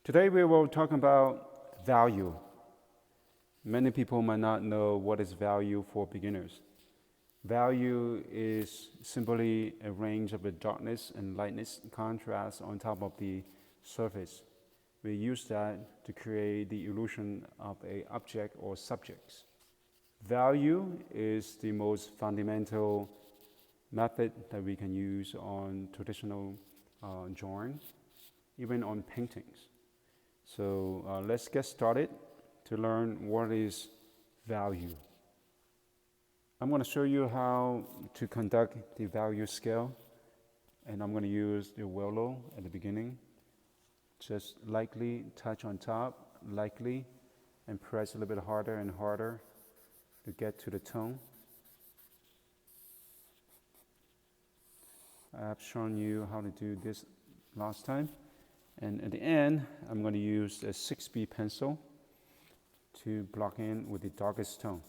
Today we will talk about value. Many people might not know what is value for beginners. Value is simply a range of the darkness and lightness contrast on top of the surface. We use that to create the illusion of an object or subjects. Value is the most fundamental method that we can use on traditional drawing, even on paintings. So let's get started to learn what is value. I'm going to show you how to conduct the value scale, and I'm going to use the willow at the beginning. Just lightly touch on top, lightly, and press a little bit harder and harder to get to the tone. I have shown you how to do this last time. And at the end, I'm going to use a 6B pencil to block in with the darkest tone.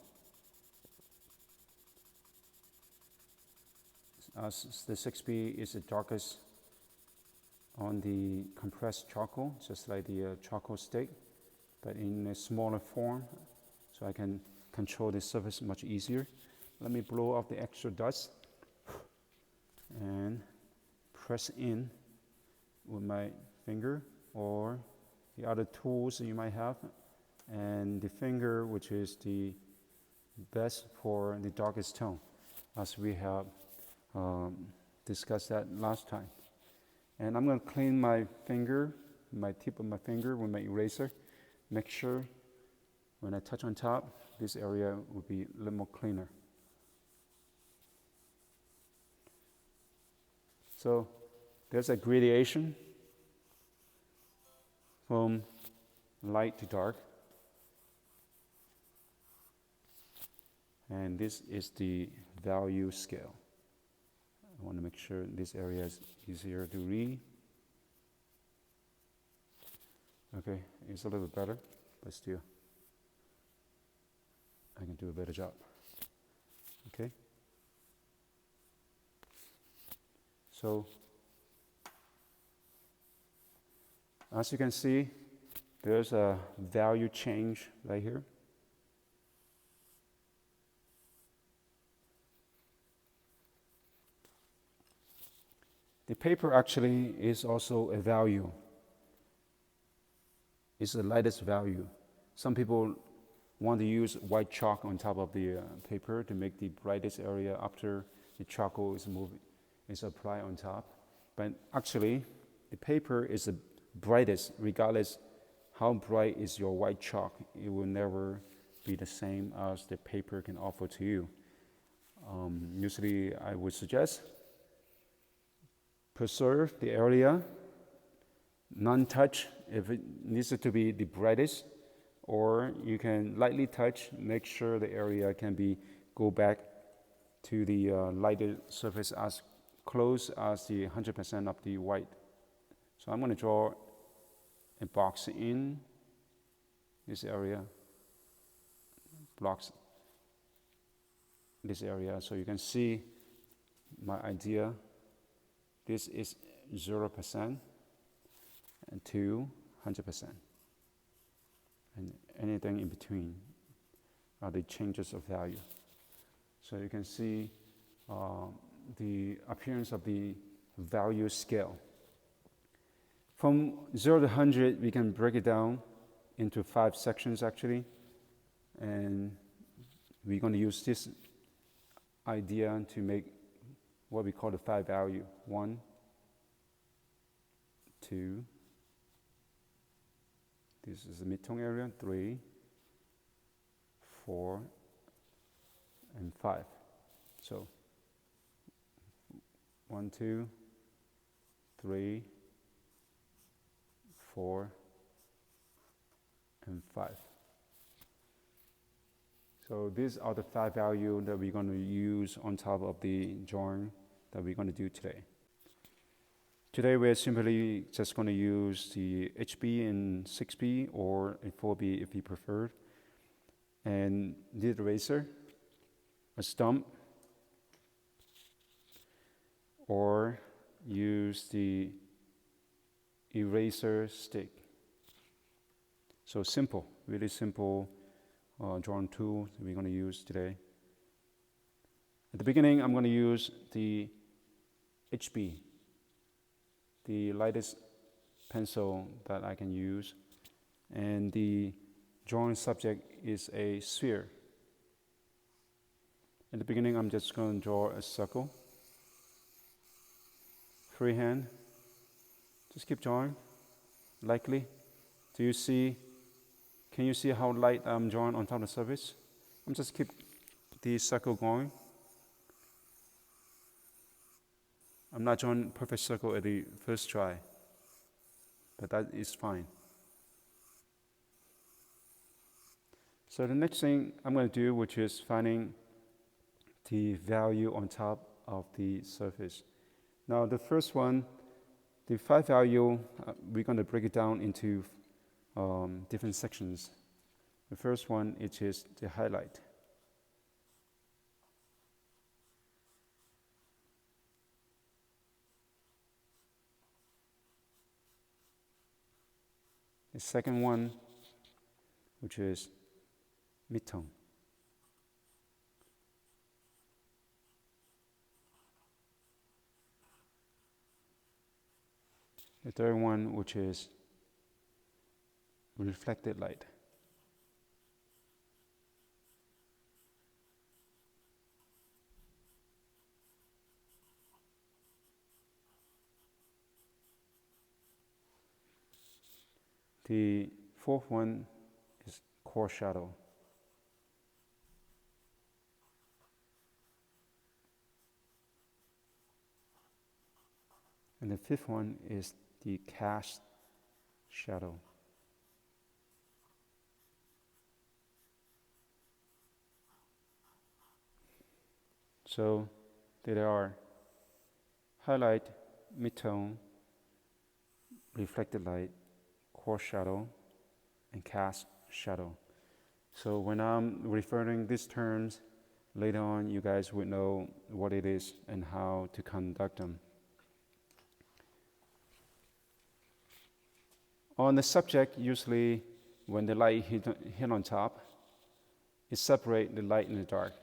As the 6B is the darkest on the compressed charcoal, just like the charcoal stick, but in a smaller form, so I can control the surface much easier. Let me blow off the extra dust and press in with my finger or the other tools that you might have, and the finger, which is the best for the darkest tone, as we have discussed that last time. And I'm going to clean my finger, my tip of my finger with my eraser. Make sure when I touch on top, this area will be a little more cleaner. So there's a gradation from light to dark. And this is the value scale. I want to make sure this area is easier to read. Okay, it's a little bit better, but still, I can do a better job. Okay? So, as you can see, there's a value change right here. The paper actually is also a value. It's the lightest value. Some people want to use white chalk on top of the paper to make the brightest area after the charcoal is applied on top. But actually, the paper is the brightest, regardless how bright is your white chalk. It will never be the same as the paper can offer to you. Usually, I would suggest preserve the area, non-touch if it needs to be the brightest, or you can lightly touch, make sure the area can go back to the lighted surface as close as the 100% of the white. So I'm going to draw a box in this area, blocks this area, so you can see my idea. This is 0% and to 100%. And anything in between are the changes of value. So you can see the appearance of the value scale. From 0 to 100, we can break it down into 5 sections actually. And we're going to use this idea to make what we call the 5 value. 1, 2, this is the midtone area, 3, 4, and 5. So 1, 2, 3, 4, and 5. So these are the 5 values that we're going to use on top of the drawing that we're going to do today. Today we're simply just going to use the HB and 6B or a 4B if you prefer. And the eraser, a stump, or use the eraser stick. So simple, really simple drawing tool that we're going to use today. At the beginning, I'm going to use the HB, the lightest pencil that I can use, and the drawing subject is a sphere. At the beginning, I'm just going to draw a circle, freehand. Just keep drawing, lightly. Can you see how light I'm drawing on top of the surface? I'm just keep the circle going. I'm not drawing perfect circle at the first try, but that is fine. So the next thing I'm going to do, which is finding the value on top of the surface. Now the first one, the 5 value, we're going to break it down into different sections. The first one, it is the highlight. The second one, which is midtone. The third one, which is reflected light. The fourth one is core shadow. And the fifth one is the cast shadow. So there are highlight, midtone, reflected light, core shadow, and cast shadow. So when I'm referring these terms, later on you guys would know what it is and how to conduct them. On the subject, usually when the light hit on top, it separates the light and the dark.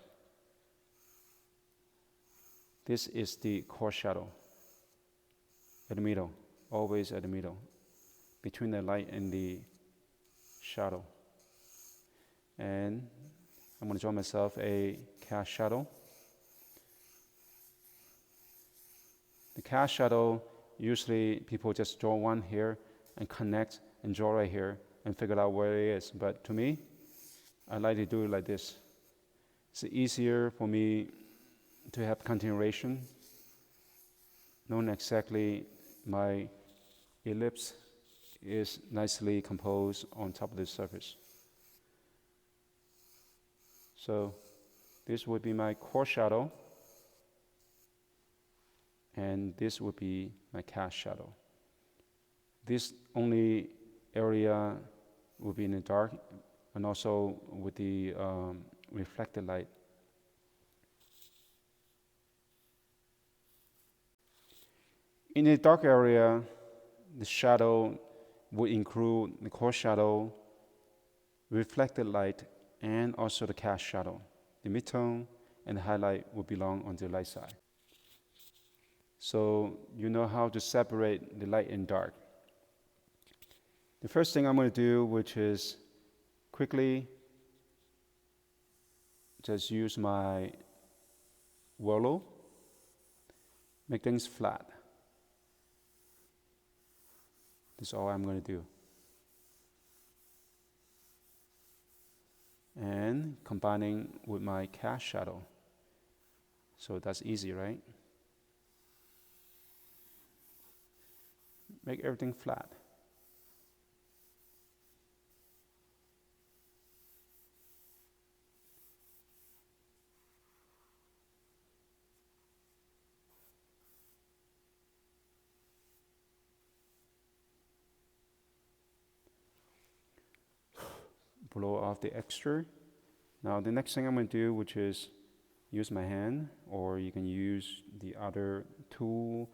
This is the core shadow at the middle, always at the middle, between the light and the shadow. And I'm going to draw myself a cast shadow. The cast shadow, usually people just draw one here and connect and draw right here and figure out where it is. But to me, I like to do it like this. It's easier for me to have continuation, knowing exactly my ellipse is nicely composed on top of the surface. So this would be my core shadow, and this would be my cast shadow. This only area will be in the dark, and also with the reflected light. In the dark area, the shadow would include the core shadow, reflected light, and also the cast shadow. The midtone and the highlight will belong on the light side. So you know how to separate the light and dark. The first thing I'm going to do, which is quickly just use my Willow, make things flat. That's all I'm going to do. And combining with my cast shadow. So that's easy, right? Make everything flat. Blow off the extra. Now the next thing I'm going to do, which is use my hand, or you can use the other tool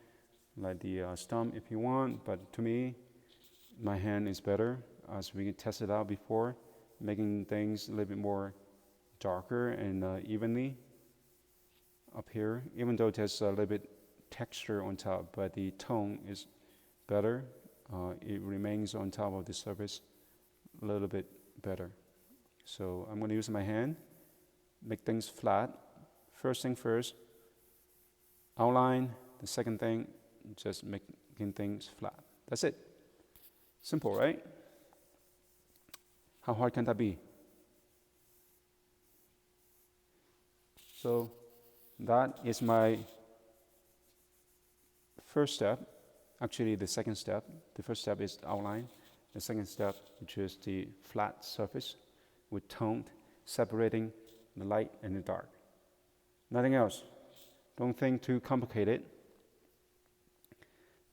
like the stump if you want, but to me my hand is better. as we tested out before, making things a little bit more darker and evenly up here, even though there's a little bit texture on top, but the tone is better. It remains on top of the surface a little bit better. So I'm going to use my hand, make things flat. First thing first, outline. The second thing, just making things flat. That's it. Simple, right? How hard can that be? So that is my first step. Actually, the second step. The first step is outline. The second step, which is the flat surface with tone separating the light and the dark. Nothing else. Don't think too complicated.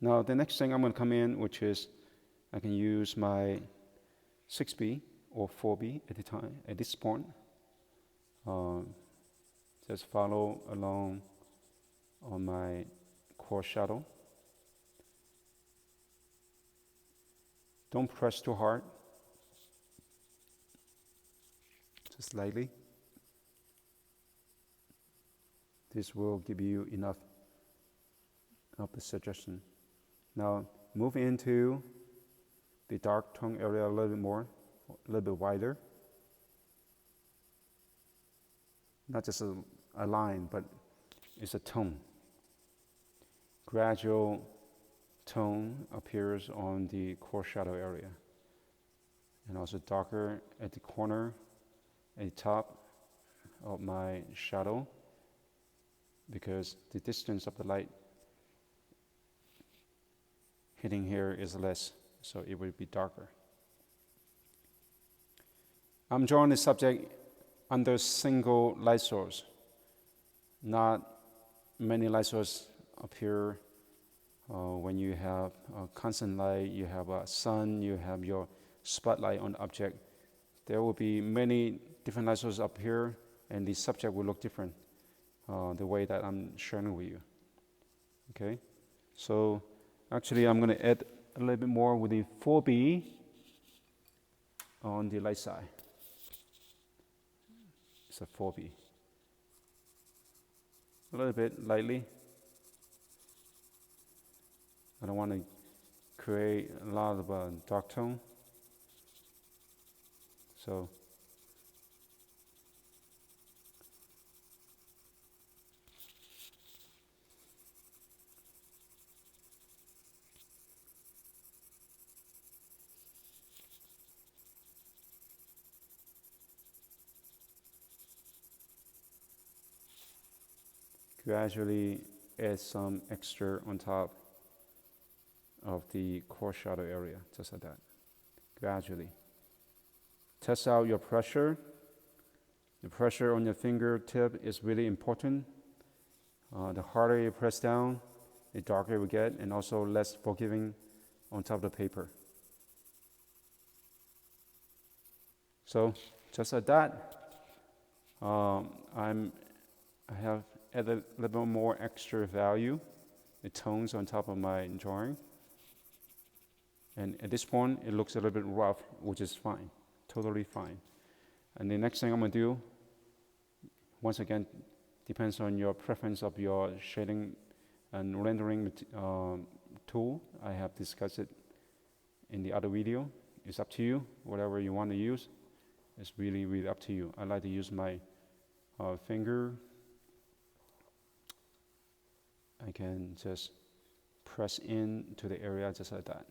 Now, the next thing I'm going to come in, which is I can use my 6B or 4B at this point. Just follow along on my core shadow. Don't press too hard. Just lightly. This will give you enough of the suggestion. Now move into the dark tone area a little bit more, a little bit wider. Not just a line, but it's a tone. Gradual tone appears on the core shadow area. And also darker at the corner, at the top of my shadow, because the distance of the light hitting here is less, so it will be darker. I'm drawing the subject under single light source. Not many light sources appear when you have constant light, you have a sun, you have your spotlight on the object. There will be many different light sources up here, and the subject will look different the way that I'm sharing with you. Okay, so actually I'm going to add a little bit more with the 4B on the light side. It's a 4B. A little bit lightly. I don't want to create a lot of dark tone. So gradually add some extra on top of the core shadow area, just like that. Gradually. Test out your pressure. The pressure on your fingertip is really important. The harder you press down, the darker it will get, and also less forgiving on top of the paper. So, just like that, I have added a little bit more extra value, the tones on top of my drawing. And at this point, it looks a little bit rough, which is fine, totally fine. And the next thing I'm going to do, once again, depends on your preference of your shading and rendering tool. I have discussed it in the other video. It's up to you, whatever you want to use. It's really, really up to you. I like to use my finger. I can just press in to the area just like that.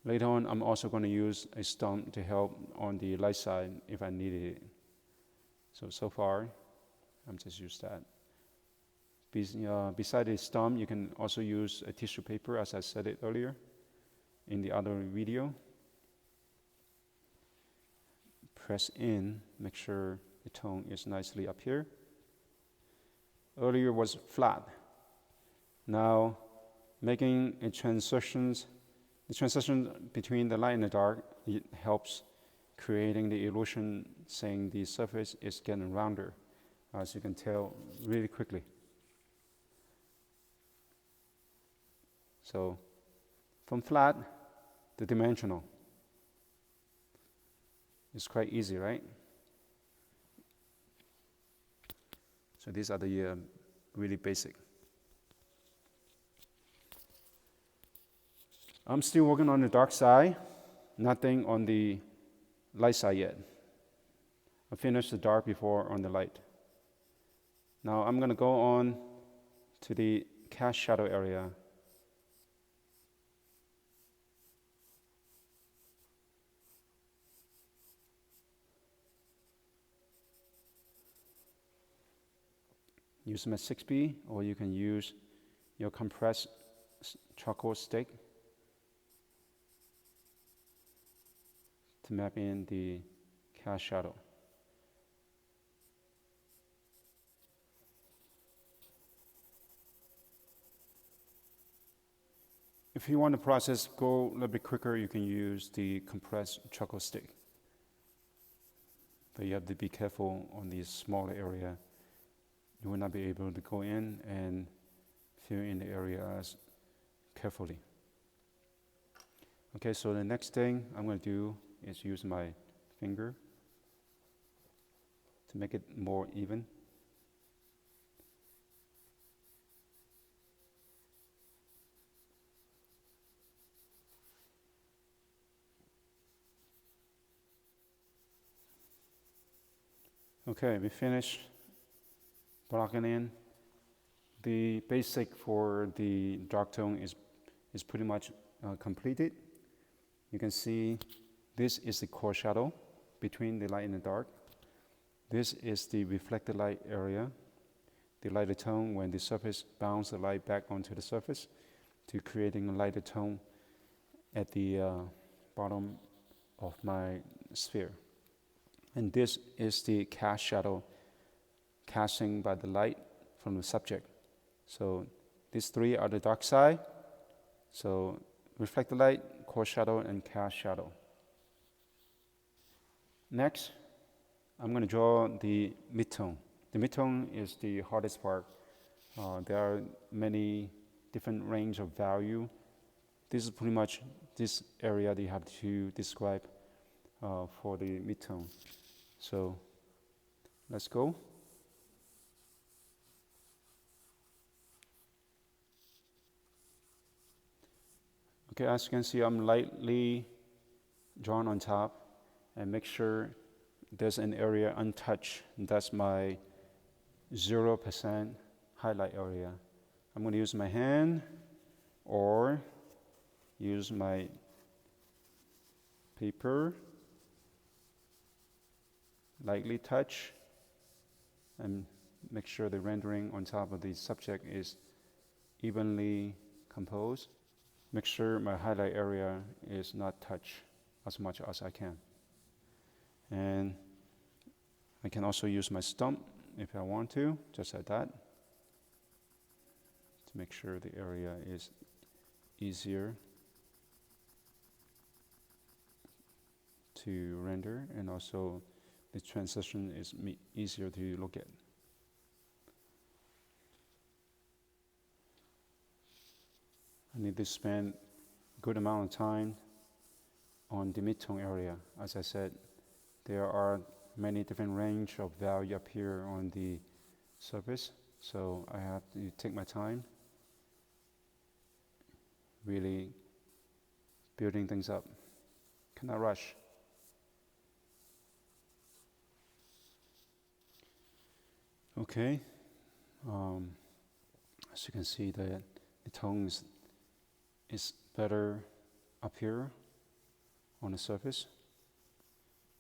Later on, I'm also going to use a stump to help on the light side if I needed it. So far, I'm just use that. Beside the stump, you can also use a tissue paper, as I said it earlier in the other video. Press in, make sure the tone is nicely up here. Earlier was flat. Now, making a transition between the light and the dark, it helps creating the illusion, saying the surface is getting rounder, as you can tell really quickly. So, from flat the dimensional. It's quite easy, right? So these are the really basic. I'm still working on the dark side, nothing on the light side yet. I finished the dark before on the light. Now I'm going to go on to the cast shadow area. Use my 6B, or you can use your compressed charcoal stick to map in the cast shadow. If you want the process go a little bit quicker, you can use the compressed charcoal stick. But you have to be careful on this smaller area. You will not be able to go in and fill in the areas carefully. Okay, so the next thing I'm going to do is use my finger to make it more even. Okay, we finished blocking in. The basic for the dark tone is pretty much completed. You can see this is the core shadow between the light and the dark. This is the reflected light area, the lighter tone when the surface bounces the light back onto the surface to creating a lighter tone at the bottom of my sphere. And this is the cast shadow casting by the light from the subject. So these three are the dark side. So reflected light, core shadow, and cast shadow. Next, I'm going to draw the midtone. The midtone is the hardest part. There are many different range of value. This is pretty much this area that you have to describe for the midtone. So let's go. Okay, as you can see, I'm lightly drawn on top and make sure there's an area untouched. That's my 0% highlight area. I'm going to use my hand or use my paper, lightly touch, and make sure the rendering on top of the subject is evenly composed. Make sure my highlight area is not touched as much as I can. And I can also use my stump if I want to, just like that, to make sure the area is easier to render, and also the transition is easier to look at. I need to spend a good amount of time on the midtone area. As I said, there are many different range of value up here on the surface, so I have to take my time, really building things up. Cannot rush. Okay, as you can see, the tone is better up here on the surface.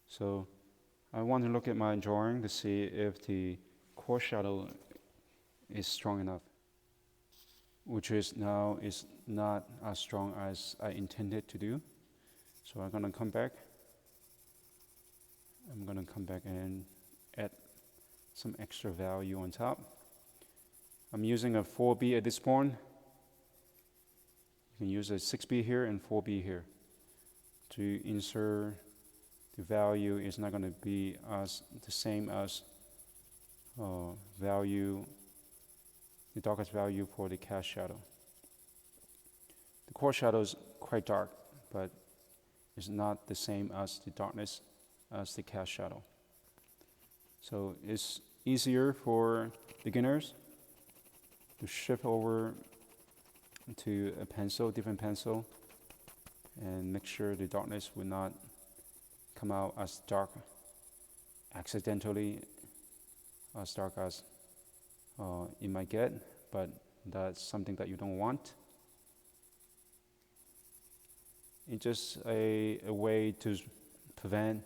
So I want to look at my drawing to see if the core shadow is strong enough, which is now is not as strong as I intended to do. So I'm going to come back. I'm going to come back and add some extra value on top. I'm using a 4B at this point. You can use a 6B here and 4B here to insert the value is not going to be as the same as value, the darkest value for the cast shadow. The core shadow is quite dark, but is not the same as the darkness as the cast shadow. So it's easier for beginners to shift over to a pencil, different pencil, and make sure the darkness will not come out as dark accidentally, as dark as it might get, but that's something that you don't want. It's just a way to prevent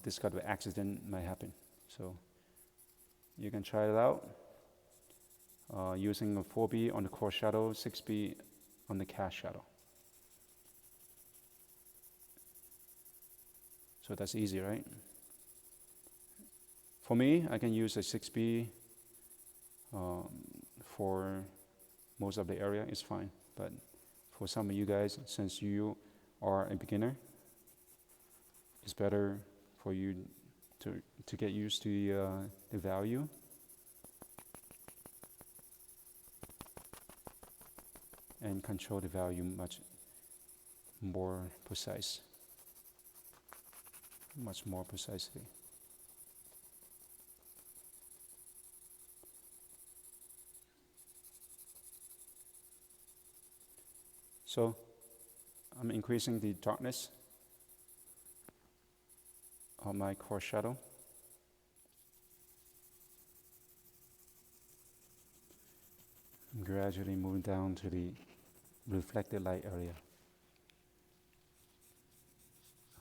this kind of accident might happen. So you can try it out using a 4B on the core shadow, 6B on the cast shadow. So that's easy, right? For me, I can use a 6B for most of the area, it's fine. But for some of you guys, since you are a beginner, it's better for you to get used to the value. And control the value much more precisely. So I'm increasing the darkness of my core shadow. I'm gradually moving down to the reflected light area.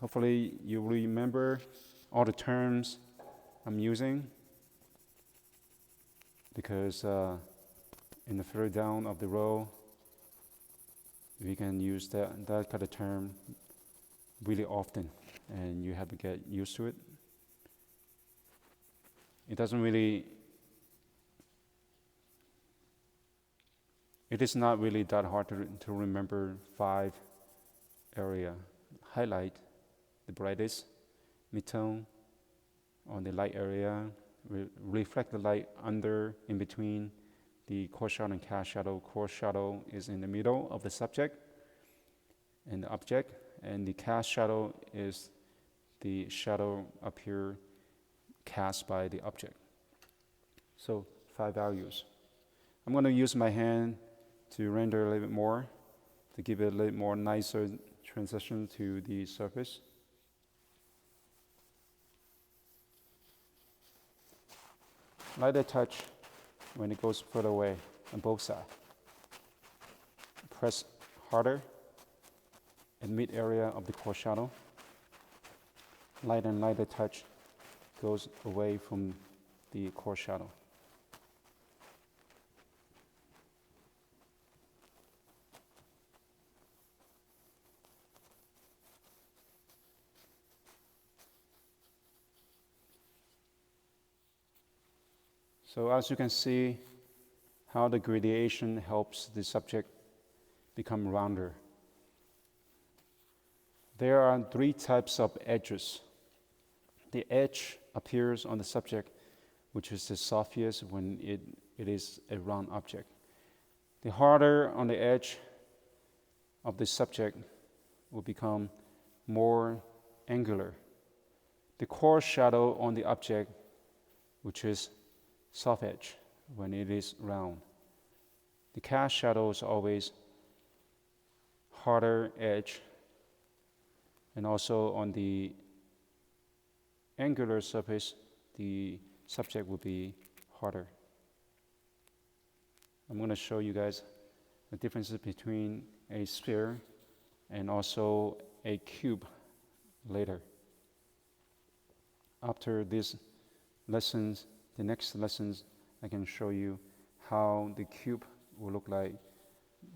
Hopefully you remember all the terms I'm using, because in the further down of the row, we can use that kind of term really often, and you have to get used to it. It is not really that hard to remember 5 area. Highlight, the brightest, midtone on the light area, reflect the light under, in between the core shadow and cast shadow. Core shadow is in the middle of the subject and the object, and the cast shadow is the shadow up here cast by the object. So 5 values. I'm going to use my hand to render a little bit more, to give it a little more nicer transition to the surface. Lighter touch when it goes further away on both sides. Press harder in mid area of the core shadow. Lighter and lighter touch goes away from the core shadow. So as you can see, how the gradation helps the subject become rounder. There are 3 types of edges. The edge appears on the subject, which is the softest when it is a round object. The harder on the edge of the subject will become more angular. The core shadow on the object, which is soft edge when it is round. The cast shadow is always harder edge, and also on the angular surface, the subject will be harder. I'm going to show you guys the differences between a sphere and also a cube later. After these lessons, the next lessons, I can show you how the cube will look like.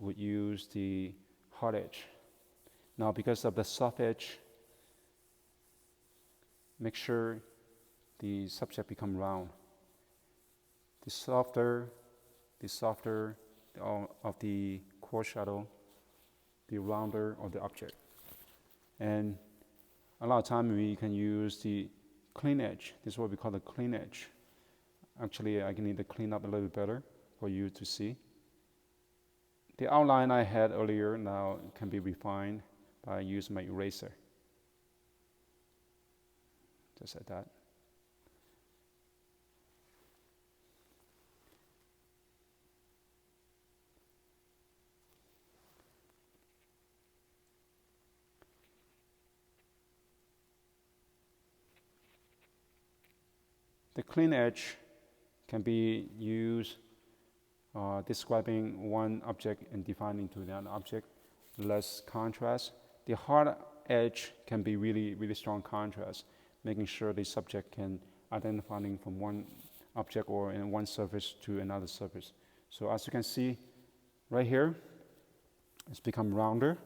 Would use the hard edge. Now, because of the soft edge, make sure the subject become round. The softer of the core shadow, the rounder of the object. And a lot of time we can use the clean edge. This is what we call the clean edge. Actually, I need to clean up a little bit better for you to see. The outline I had earlier now can be refined by using my eraser. Just like that. The clean edge can be used describing one object and defining to another object, less contrast. The hard edge can be really, really strong contrast, making sure the subject can identify from one object or in one surface to another surface. So as you can see right here, it's become rounder.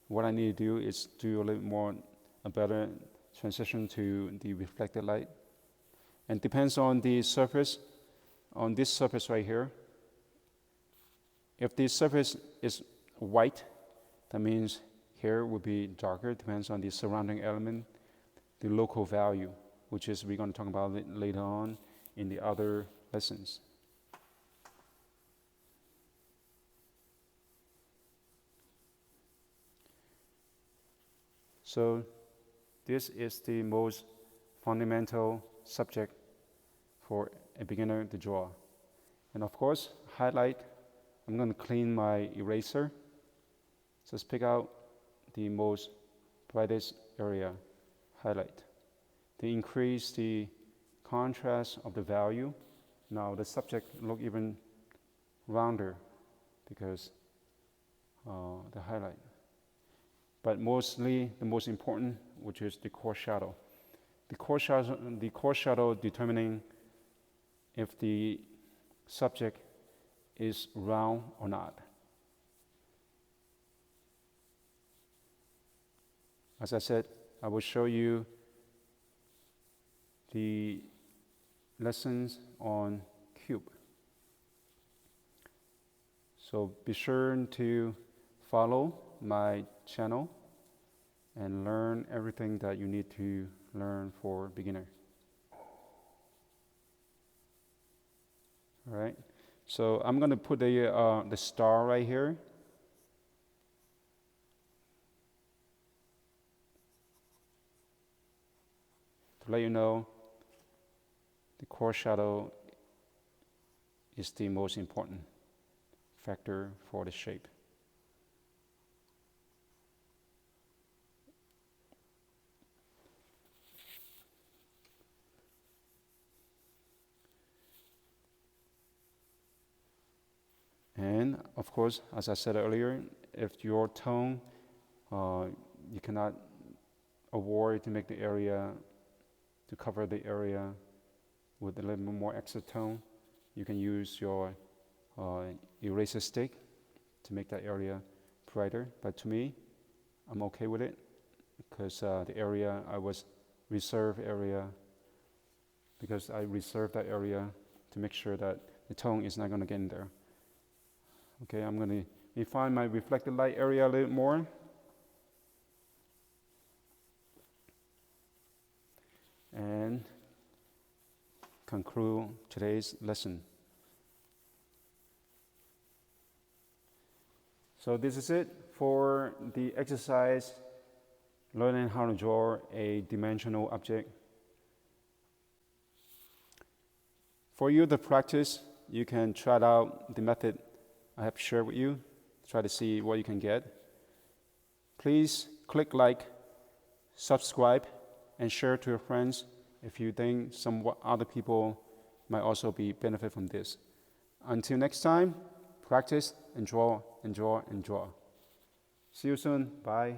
What I need to do is do a little more, a better transition to the reflected light. And depends on the surface, on this surface right here. If the surface is white, that means here will be darker, depends on the surrounding element, the local value, which is we're going to talk about it later on in the other lessons. So this is the most fundamental subject for a beginner to draw. And of course, highlight, I'm going to clean my eraser. Just pick out the most brightest area, highlight. To increase the contrast of the value, now the subject look even rounder because the highlight. But mostly, the most important, which is the core shadow. The core shadow determining if the subject is round or not. As I said, I will show you the lessons on cube. So be sure to follow my channel and learn everything that you need to learn for beginner. All right. So I'm going to put the star right here. To let you know, the core shadow is the most important factor for the shape. And of course, as I said earlier, if your tone, you cannot avoid to make the area, to cover the area with a little bit more extra tone, you can use your eraser stick to make that area brighter. But to me, I'm okay with it because the area I was reserved area, because I reserved that area to make sure that the tone is not going to get in there. Okay, I'm going to refine my reflected light area a little more. And conclude today's lesson. So this is it for the exercise, learning how to draw a dimensional object. For you to practice, you can try out the method I have shared with you, try to see what you can get. Please click like, subscribe, and share to your friends if you think some other people might also be benefit from this. Until next time, practice and draw and draw and draw. See you soon. Bye.